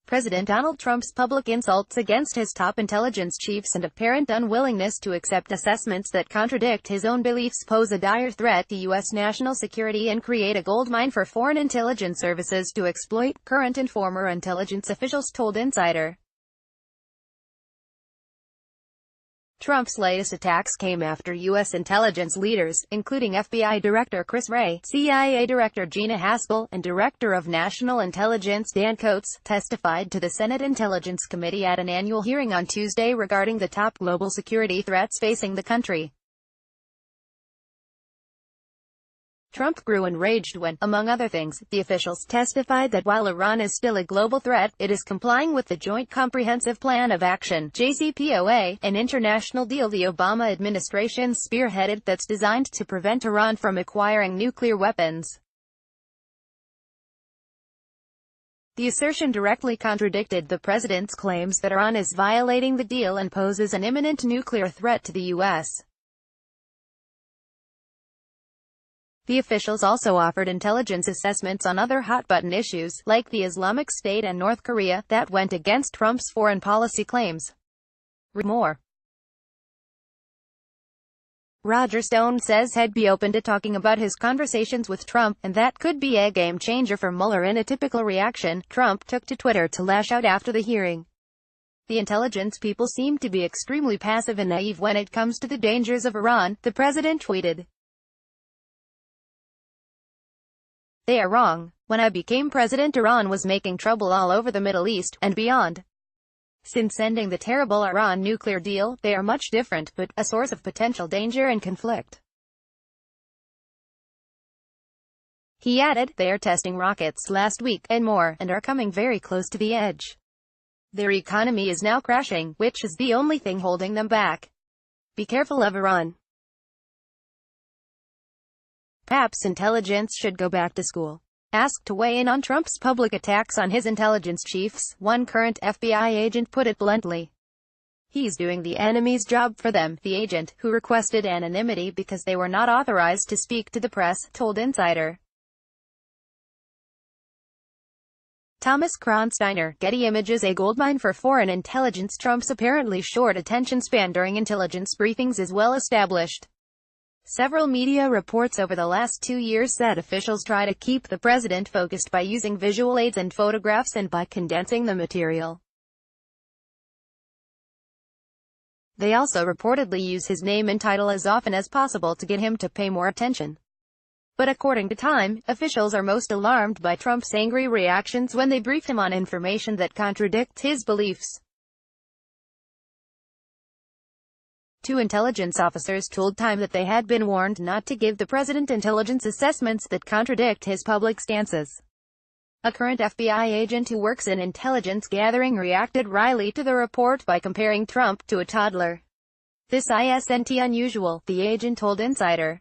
President Donald Trump's public insults against his top intelligence chiefs and apparent unwillingness to accept assessments that contradict his own beliefs pose a dire threat to U.S. national security and create a goldmine for foreign intelligence services to exploit, current and former intelligence officials told Insider. Trump's latest attacks came after U.S. intelligence leaders, including FBI Director Chris Wray, CIA Director Gina Haspel, and Director of National Intelligence Dan Coats, testified to the Senate Intelligence Committee at an annual hearing on Tuesday regarding the top global security threats facing the country. Trump grew enraged when, among other things, the officials testified that while Iran is still a global threat, it is complying with the Joint Comprehensive Plan of Action (JCPOA), an international deal the Obama administration spearheaded that's designed to prevent Iran from acquiring nuclear weapons. The assertion directly contradicted the president's claims that Iran is violating the deal and poses an imminent nuclear threat to the U.S. The officials also offered intelligence assessments on other hot-button issues, like the Islamic State and North Korea, that went against Trump's foreign policy claims. Read more. Roger Stone says he'd be open to talking about his conversations with Trump, and that could be a game-changer for Mueller. In a typical reaction, Trump took to Twitter to lash out after the hearing. The intelligence people seem to be extremely passive and naive when it comes to the dangers of Iran, the president tweeted. They are wrong. When I became president, Iran was making trouble all over the Middle East, and beyond. Since ending the terrible Iran nuclear deal, they are much different, but a source of potential danger and conflict. He added, they are testing rockets last week, and more, and are coming very close to the edge. Their economy is now crashing, which is the only thing holding them back. Be careful of Iran. Perhaps intelligence should go back to school. Asked to weigh in on Trump's public attacks on his intelligence chiefs, one current FBI agent put it bluntly. He's doing the enemy's job for them, the agent, who requested anonymity because they were not authorized to speak to the press, told Insider. Thomas Kronsteiner, Getty Images. A goldmine for foreign intelligence. Trump's apparently short attention span during intelligence briefings is well established. Several media reports over the last 2 years said officials try to keep the president focused by using visual aids and photographs and by condensing the material. They also reportedly use his name and title as often as possible to get him to pay more attention. But according to Time, officials are most alarmed by Trump's angry reactions when they brief him on information that contradicts his beliefs. Two intelligence officers told Time that they had been warned not to give the president intelligence assessments that contradict his public stances. A current FBI agent who works in intelligence gathering reacted wryly to the report by comparing Trump to a toddler. This isn't unusual, the agent told Insider.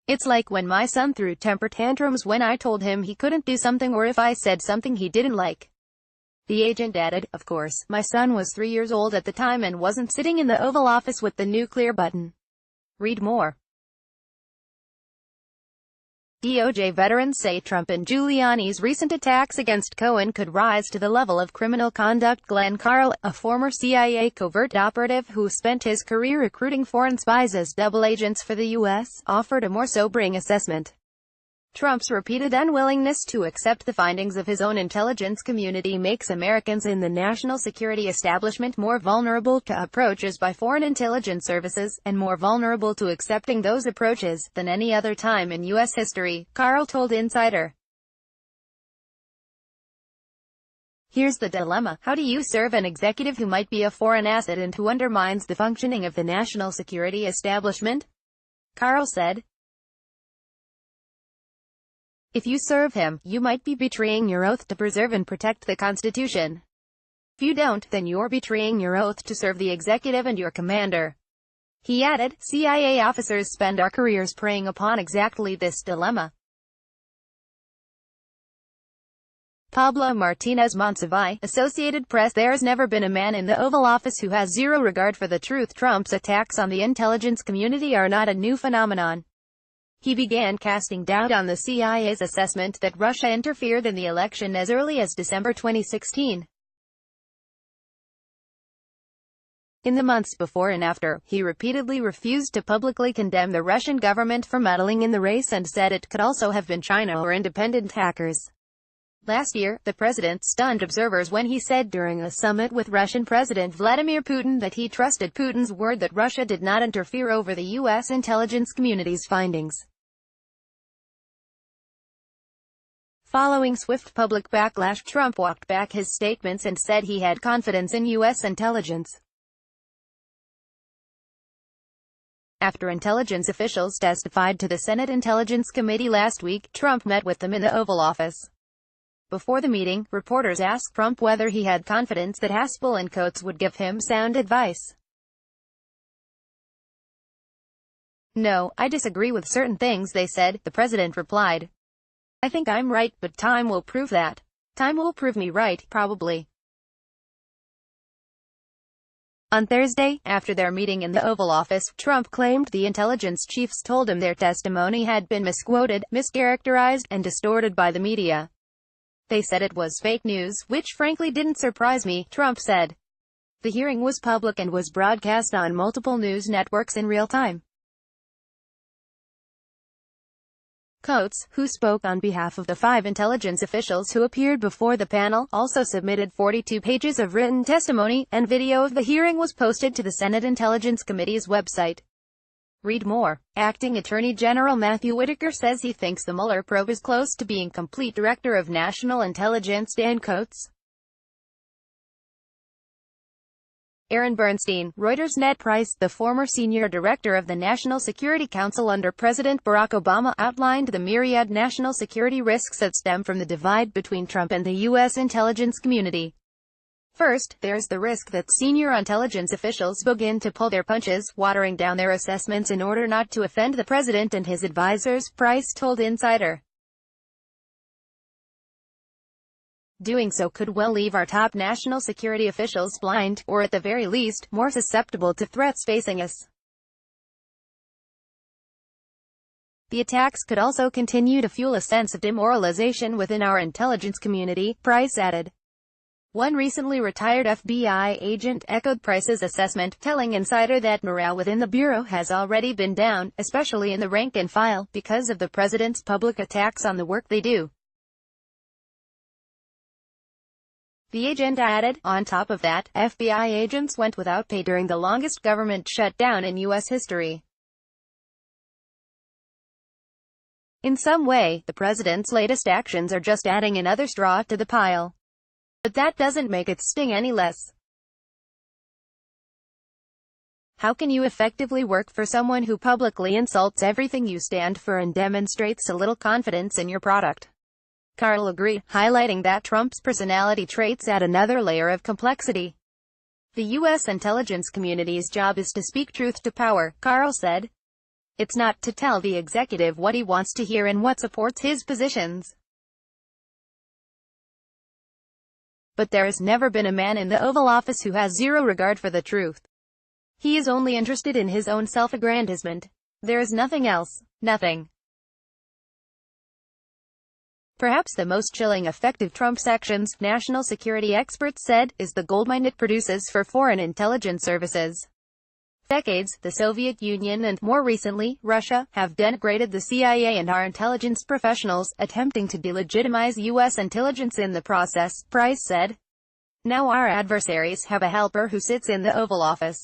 It's like when my son threw temper tantrums when I told him he couldn't do something or if I said something he didn't like. The agent added, of course, my son was 3 years old at the time and wasn't sitting in the Oval Office with the nuclear button. Read more. DOJ veterans say Trump and Giuliani's recent attacks against Cohen could rise to the level of criminal conduct. Glenn Carl, a former CIA covert operative who spent his career recruiting foreign spies as double agents for the U.S., offered a more sobering assessment. Trump's repeated unwillingness to accept the findings of his own intelligence community makes Americans in the national security establishment more vulnerable to approaches by foreign intelligence services, and more vulnerable to accepting those approaches, than any other time in U.S. history, Carl told Insider. Here's the dilemma. How do you serve an executive who might be a foreign asset and who undermines the functioning of the national security establishment? Carl said. If you serve him, you might be betraying your oath to preserve and protect the Constitution. If you don't, then you're betraying your oath to serve the executive and your commander. He added, CIA officers spend our careers preying upon exactly this dilemma. Pablo Martinez Monsiváis, Associated Press. There's never been a man in the Oval Office who has zero regard for the truth. Trump's attacks on the intelligence community are not a new phenomenon. He began casting doubt on the CIA's assessment that Russia interfered in the election as early as December 2016. In the months before and after, he repeatedly refused to publicly condemn the Russian government for meddling in the race and said it could also have been China or independent hackers. Last year, the president stunned observers when he said during a summit with Russian President Vladimir Putin that he trusted Putin's word that Russia did not interfere over the U.S. intelligence community's findings. Following swift public backlash, Trump walked back his statements and said he had confidence in U.S. intelligence. After intelligence officials testified to the Senate Intelligence Committee last week, Trump met with them in the Oval Office. Before the meeting, reporters asked Trump whether he had confidence that Haspel and Coates would give him sound advice. "No, I disagree with certain things they said," the president replied. "I think I'm right, but time will prove that. Time will prove me right, probably." On Thursday, after their meeting in the Oval Office, Trump claimed the intelligence chiefs told him their testimony had been misquoted, mischaracterized, and distorted by the media. "They said it was fake news, which frankly didn't surprise me," Trump said. The hearing was public and was broadcast on multiple news networks in real time. Coates, who spoke on behalf of the 5 intelligence officials who appeared before the panel, also submitted 42 pages of written testimony, and video of the hearing was posted to the Senate Intelligence Committee's website. Read more. Acting Attorney General Matthew Whitaker says he thinks the Mueller probe is close to being complete. Director of National Intelligence Dan Coates. Aaron Bernstein, Reuters. Ned Price, the former senior director of the National Security Council under President Barack Obama, outlined the myriad national security risks that stem from the divide between Trump and the U.S. intelligence community. First, there's the risk that senior intelligence officials begin to pull their punches, watering down their assessments in order not to offend the president and his advisors, Price told Insider. Doing so could well leave our top national security officials blind, or at the very least, more susceptible to threats facing us. The attacks could also continue to fuel a sense of demoralization within our intelligence community, Price added. One recently retired FBI agent echoed Price's assessment, telling Insider that morale within the Bureau has already been down, especially in the rank and file, because of the president's public attacks on the work they do. The agent added, on top of that, FBI agents went without pay during the longest government shutdown in U.S. history. In some way, the president's latest actions are just adding another straw to the pile. But that doesn't make it sting any less. How can you effectively work for someone who publicly insults everything you stand for and demonstrates so little confidence in your product? Carl agreed, highlighting that Trump's personality traits add another layer of complexity. The U.S. intelligence community's job is to speak truth to power, Carl said. It's not to tell the executive what he wants to hear and what supports his positions. But there has never been a man in the Oval Office who has zero regard for the truth. He is only interested in his own self-aggrandizement. There is nothing else. Nothing. Perhaps the most chilling effect of Trump's actions, national security experts said, is the goldmine it produces for foreign intelligence services. Decades, the Soviet Union and, more recently, Russia, have denigrated the CIA and our intelligence professionals, attempting to delegitimize U.S. intelligence in the process, Price said. Now our adversaries have a helper who sits in the Oval Office.